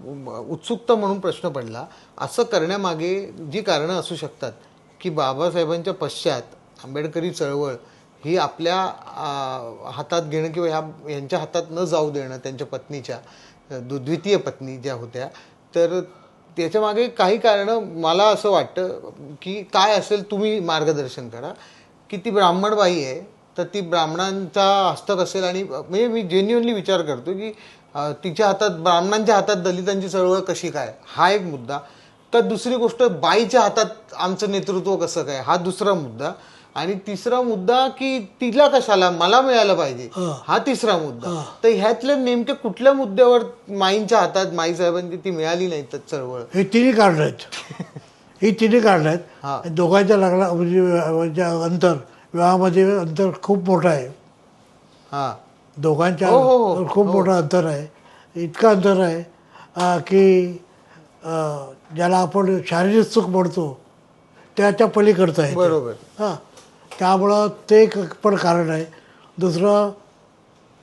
उत्सुकता म्हणून प्रश्न पडला, असं करण्यामागे जी कारणं असू शकतात की बाबासाहेबांच्या पश्चात आंबेडकरी चळवळ ही आपल्या हातात घेणं किंवा यांच्या हातात न जाऊ देणं, त्यांच्या पत्नीच्या द्वितीय पत्नी ज्या होत्या, तर त्याच्यामागे काही कारणं मला असं वाटतं की काय असेल, तुम्ही मार्गदर्शन करा. की ती ब्राह्मणबाई आहे, तर ती ब्राह्मणांचा हस्तक असेल. आणि म्हणजे मी जेन्युअनली विचार करतो की तिच्या हातात, ब्राह्मणांच्या हातात दलितांची चळवळ कशी काय, हा एक मुद्दा. तर दुसरी गोष्ट, बाईच्या हातात आमचं नेतृत्व कसं काय, हा दुसरा मुद्दा. आणि तिसरा मुद्दा की तिला कशाला मला मिळालं पाहिजे, हा तिसरा मुद्दा. तर ह्यातल्या नेमक्या कुठल्या मुद्द्यावर माईंच्या हातात, माई साहेबांची ती मिळाली नाही तर चळवळ? हे तिन्ही कारणं आहेत. ही तिन्ही कारणं आहेत. दोघांच्या लागला म्हणजे अंतर, विवाहामध्ये अंतर खूप मोठं आहे. हां, दोघांच्या खूप मोठं अंतर आहे. इतकं अंतर आहे की ज्याला आपण शारीरिक सुख म्हणतो त्याच्या पलीकडचं आहे. बरोबर. हां, त्यामुळं ते एक पण कारण आहे. दुसरं,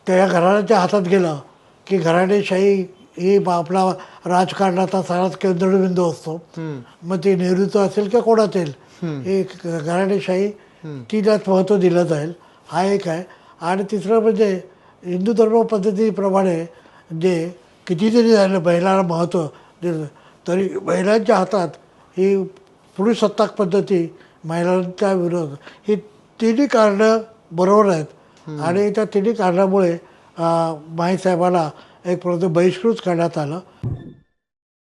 त्या घराण्याच्या हातात गेलं की घराणेशाही ही आपला राजकारणाचा सगळ्यात केंद्रबिंदू असतो. मग ते नेहरूचं असेल किंवा कोणाचं असेल, ही घराणेशाही तिलाच महत्त्व दिलं जाईल, हा एक आहे. आणि तिसरं म्हणजे हिंदू धर्म पद्धतीप्रमाणे जे कितीतरी झालं महिलांना महत्त्व दिलं, तरी महिलांच्या हातात ही पुरुष सत्ताक पद्धती, महिलांच्या विरोध, ही तिन्ही कारणं बरोबर आहेत. आणि त्या तिन्ही कारणामुळे माईसाहेबाला एक बहिष्कृत करण्यात आलं.